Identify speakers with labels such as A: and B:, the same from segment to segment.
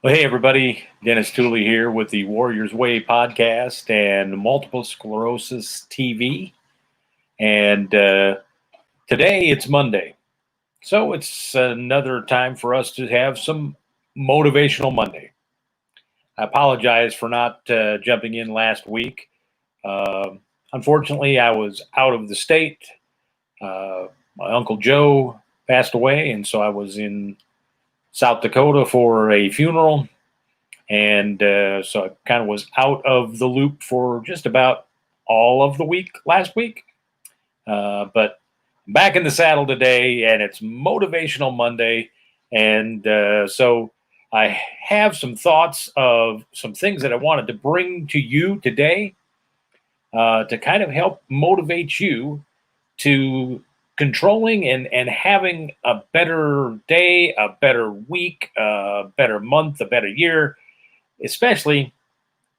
A: Well, hey, everybody. Dennis Tooley here with the Warriors Way podcast and Multiple Sclerosis TV. And today it's Monday. So it's another time for us to have some Motivational Monday. I apologize for not jumping in last week. Uh, Unfortunately, I was out of the state. My Uncle Joe passed away, and so I was in South Dakota for a funeral. And so I kind of was out of the loop for just about all of the week last week. But back in the saddle today, and it's Motivational Monday. And so I have some thoughts of some things that I wanted to bring to you today to kind of help motivate you to controlling and having a better day, a better week, a better month, a better year, especially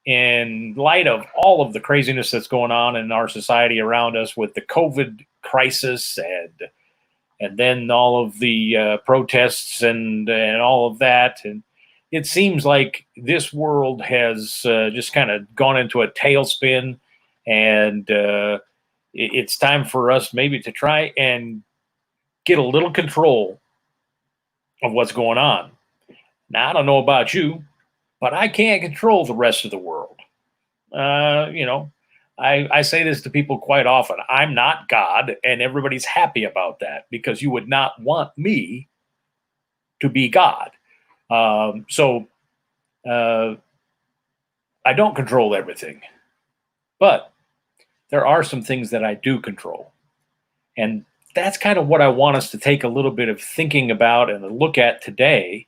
A: in light of all of the craziness that's going on in our society around us with the COVID crisis and then all of the protests and all of that. And it seems like this world has just kind of gone into a tailspin, and it's time for us maybe to try and get a little control of what's going on. Now, I don't know about you, but I can't control the rest of the world. You know, I say this to people quite often. I'm not God, and everybody's happy about that because you would not want me to be God. So I don't control everything, but there are some things that I do control. And that's kind of what I want us to take a little bit of thinking about and look at today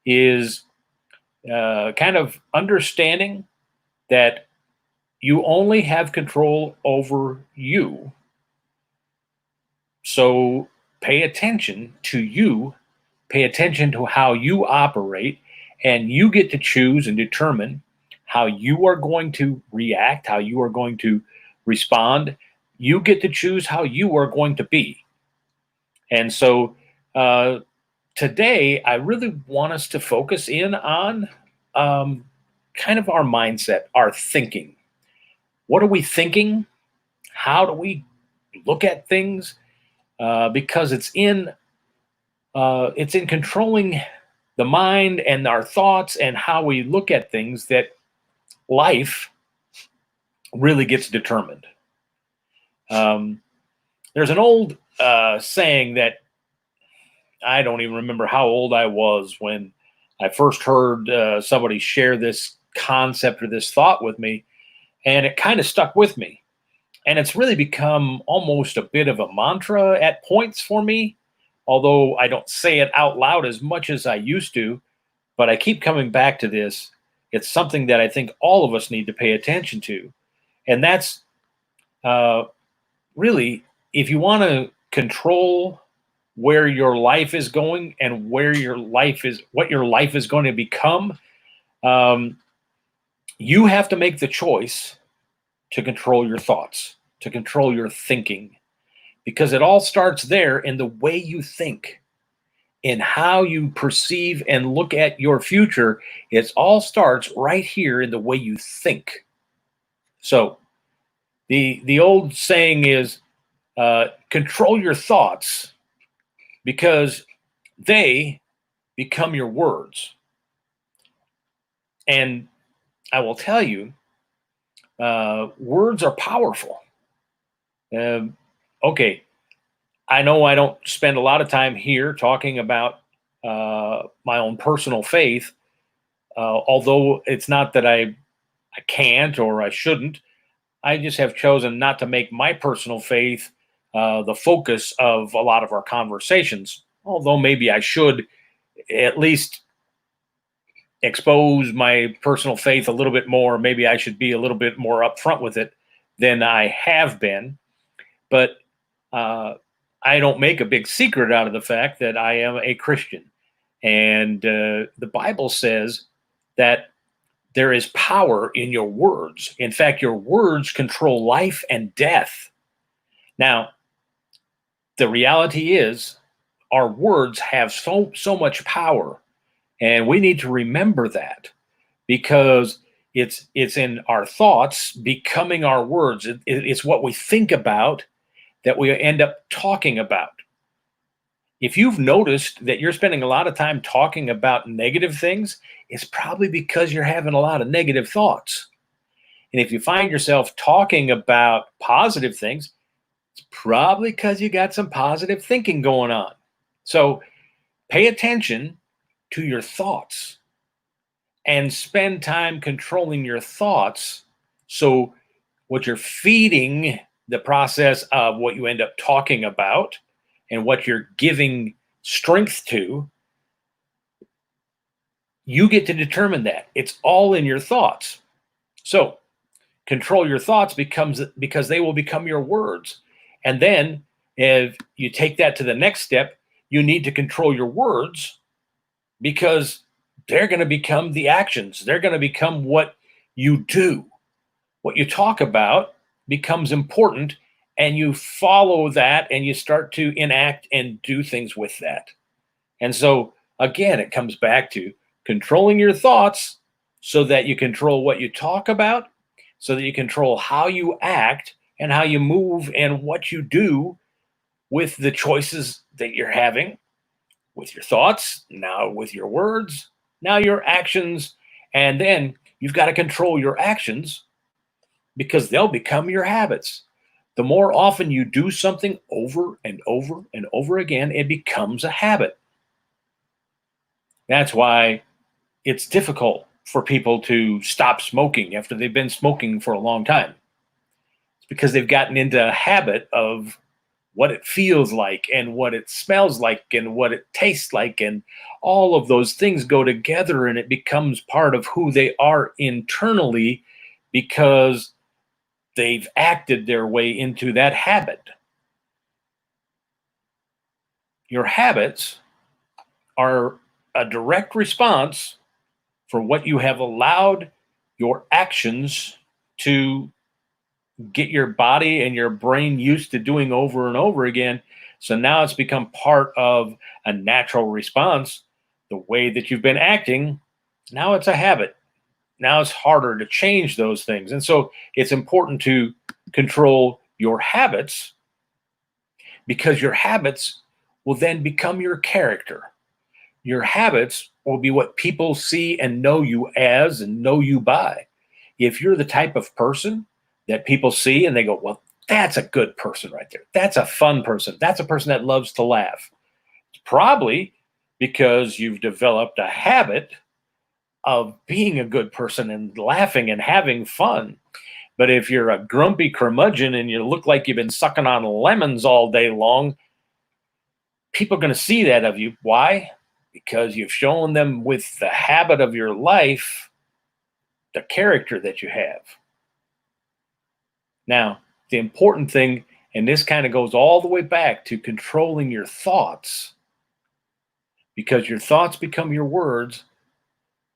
A: is kind of understanding that you only have control over you. So pay attention to you, pay attention to how you operate, and you get to choose and determine how you are going to react, how you are going to respond. You get to choose how you are going to be. And so today, I really want us to focus in on kind of our mindset, our thinking. What are we thinking? How do we look at things? Because it's in controlling the mind and our thoughts and how we look at things that life really gets determined. There's an old saying that I don't even remember how old I was when I first heard somebody share this concept or this thought with me, and it kind of stuck with me. And it's really become almost a bit of a mantra at points for me, although I don't say it out loud as much as I used to, but I keep coming back to this. It's something that I think all of us need to pay attention to. And that's uh, really, if you want to control where your life is going and where your life is, what your life is going to become, um, you have to make the choice to control your thoughts, to control your thinking, because it all starts there in the way you think, in how you perceive and look at your future. It all starts right here in the way you think. So the old saying is, control your thoughts because they become your words. And I will tell you, words are powerful. Um okay, I know I don't spend a lot of time here talking about my own personal faith, although it's not that I can't or I shouldn't. I just have chosen not to make my personal faith the focus of a lot of our conversations, although maybe I should at least expose my personal faith a little bit more. Maybe I should be a little bit more upfront with it than I have been. But uh, I don't make a big secret out of the fact that I am a Christian. And the Bible says that there is power in your words. In fact, your words control life and death. Now, the reality is, our words have so much power, And we need to remember that because it's in our thoughts becoming our words. It's what we think about that we end up talking about. If you've noticed that you're spending a lot of time talking about negative things, it's probably because you're having a lot of negative thoughts. And if you find yourself talking about positive things, it's probably because you got some positive thinking going on. So pay attention to your thoughts and spend time controlling your thoughts. So, what you're feeding the process of what you end up talking about and what you're giving strength to, you get to determine that. It's all in your thoughts. So, control your thoughts becomes because they will become your words. And then if you take that to the next step, you need to control your words because they're going to become the actions. They're going to become what you do. What you talk about becomes important, and you follow that and you start to enact and do things with that. And so, again, it comes back to controlling your thoughts so that you control what you talk about, so that you control how you act and how you move and what you do with the choices that you're having with your thoughts, now with your words, now your actions. And then you've got to control your actions because they'll become your habits. The more often you do something over and over and over again, it becomes a habit. That's why it's difficult for people to stop smoking after they've been smoking for a long time. It's because they've gotten into a habit of what it feels like and what it smells like and what it tastes like. And all of those things go together and it becomes part of who they are internally because they've acted their way into that habit. Your habits are a direct response for what you have allowed your actions to get your body and your brain used to doing over and over again. So now it's become part of a natural response. The way that you've been acting, now it's a habit. Now it's harder to change those things. And so it's important to control your habits because your habits will then become your character. Your habits will be what people see and know you as and know you by. If you're the type of person that people see and they go, well, that's a good person right there. That's a fun person. That's a person that loves to laugh. It's probably because you've developed a habit of being a good person and laughing and having fun. But if you're a grumpy curmudgeon and you look like you've been sucking on lemons all day long, people are going to see that of you. Why? Because you've shown them with the habit of your life the character that you have. Now, the important thing, and this kind of goes all the way back to controlling your thoughts, because your thoughts become your words.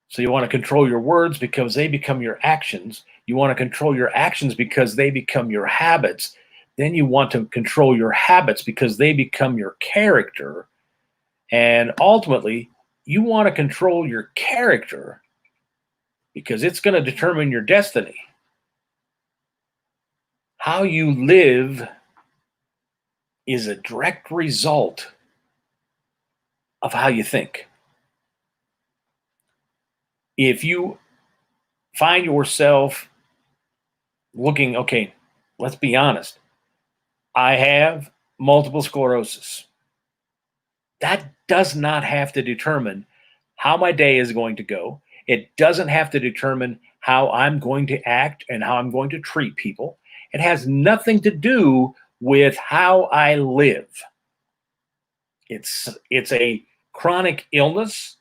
A: So you want to control your words because they become your actions. You want to control your actions because they become your habits. Then you want to control your habits because they become your character. And ultimately, you want to control your character because it's going to determine your destiny. How you live is a direct result of how you think. If you find yourself looking, okay, let's be honest, I have multiple sclerosis. That does not have to determine how my day is going to go. It doesn't have to determine how I'm going to act and how I'm going to treat people. It has nothing to do with how I live. It's a chronic illness.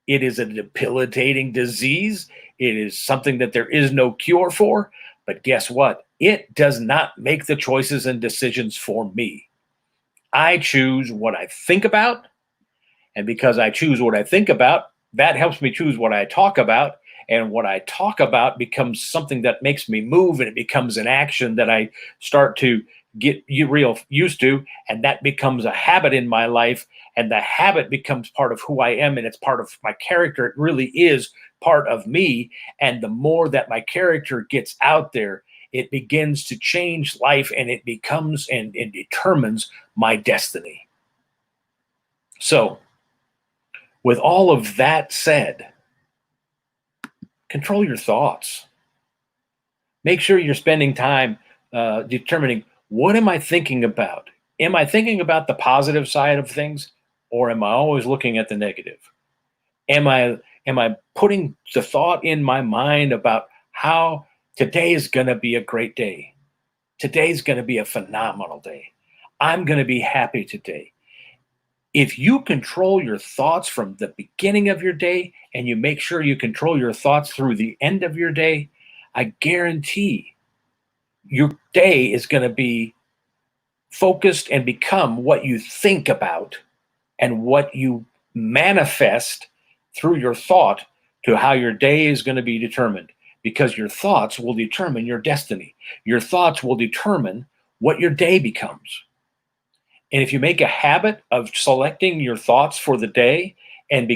A: It is a debilitating disease. It is something that there is no cure for. But guess what? It does not make the choices and decisions for me. I choose what I think about. And because I choose what I think about, that helps me choose what I talk about. And what I talk about becomes something that makes me move, and it becomes an action that I start to get you real used to, and that becomes a habit in my life, and the habit becomes part of who I am, and it's part of my character. It really is part of me. And the more that my character gets out there, it begins to change life, and it becomes and determines my destiny. So, with all of that said, control your thoughts. Make sure you're spending time determining, what am I thinking about? Am I thinking about the positive side of things, or am I always looking at the negative? Am I putting the thought in my mind about how today is going to be a great day? Today's going to be a phenomenal day. I'm going to be happy today. If you control your thoughts from the beginning of your day, and you make sure you control your thoughts through the end of your day, I guarantee your day is going to be focused and become what you think about and what you manifest through your thought to how your day is going to be determined, because your thoughts will determine your destiny. Your thoughts will determine what your day becomes. And if you make a habit of selecting your thoughts for the day and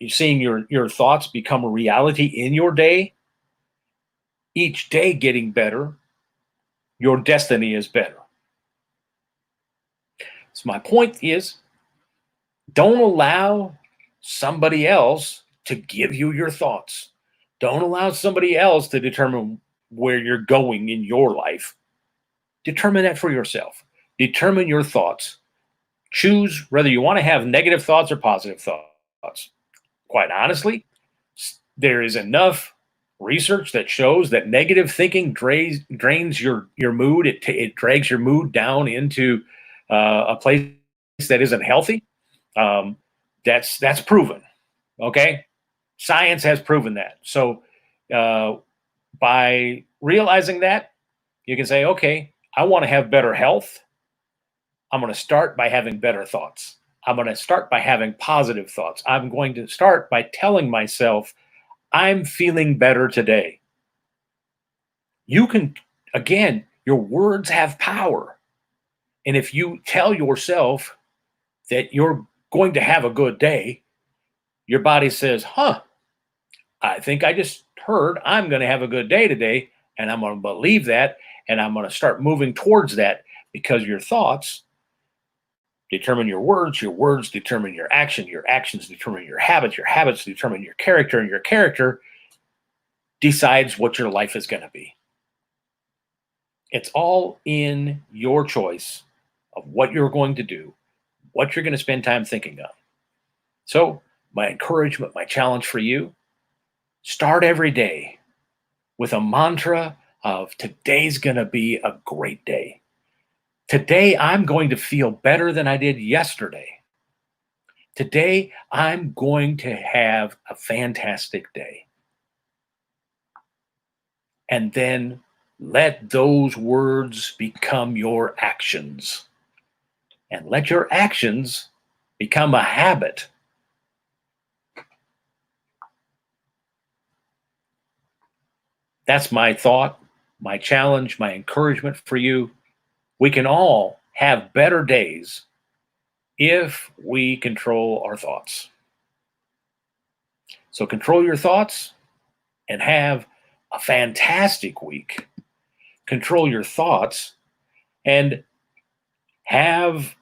A: seeing your thoughts become a reality in your day, each day getting better, your destiny is better. So my point is, don't allow somebody else to give you your thoughts. Don't allow somebody else to determine where you're going in your life. Determine that for yourself. Determine your thoughts. Choose whether you want to have negative thoughts or positive thoughts. Quite honestly, there is enough research that shows that negative thinking drains your mood. It drags your mood down into a place that isn't healthy. Um, that's proven. Okay, science has proven that. So uh, by realizing that, you can say, okay, I want to have better health. I'm going to start by having better thoughts. I'm going to start by having positive thoughts. I'm going to start by telling myself, I'm feeling better today. You can, again, your words have power. And if you tell yourself that you're going to have a good day, your body says, huh, I think I just heard I'm going to have a good day today. And I'm going to believe that. And I'm going to start moving towards that, because your thoughts determine your words determine your actions determine your habits determine your character, and your character decides what your life is going to be. It's all in your choice of what you're going to do, what you're going to spend time thinking of. So, my encouragement, my challenge for you, start every day with a mantra of, today's going to be a great day. Today, I'm going to feel better than I did yesterday. Today, I'm going to have a fantastic day. And then let those words become your actions. And let your actions become a habit. That's my thought, my challenge, my encouragement for you. We can all have better days if we control our thoughts. So control your thoughts and have a fantastic week. Control your thoughts and have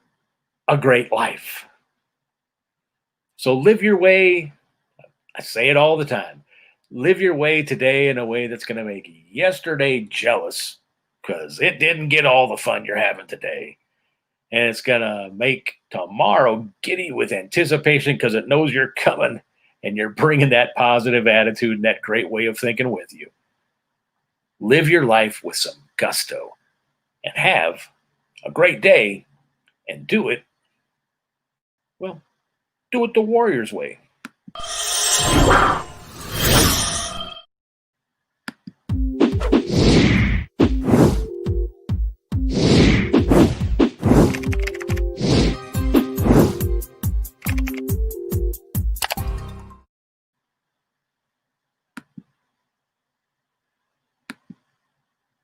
A: a great life. So live your way. I say it all the time. Live your way today in a way that's going to make yesterday jealous, because it didn't get all the fun you're having today. And it's going to make tomorrow giddy with anticipation, because it knows you're coming and you're bringing that positive attitude and that great way of thinking with you. Live your life with some gusto and have a great day, and do it, well, do it the Warriors way.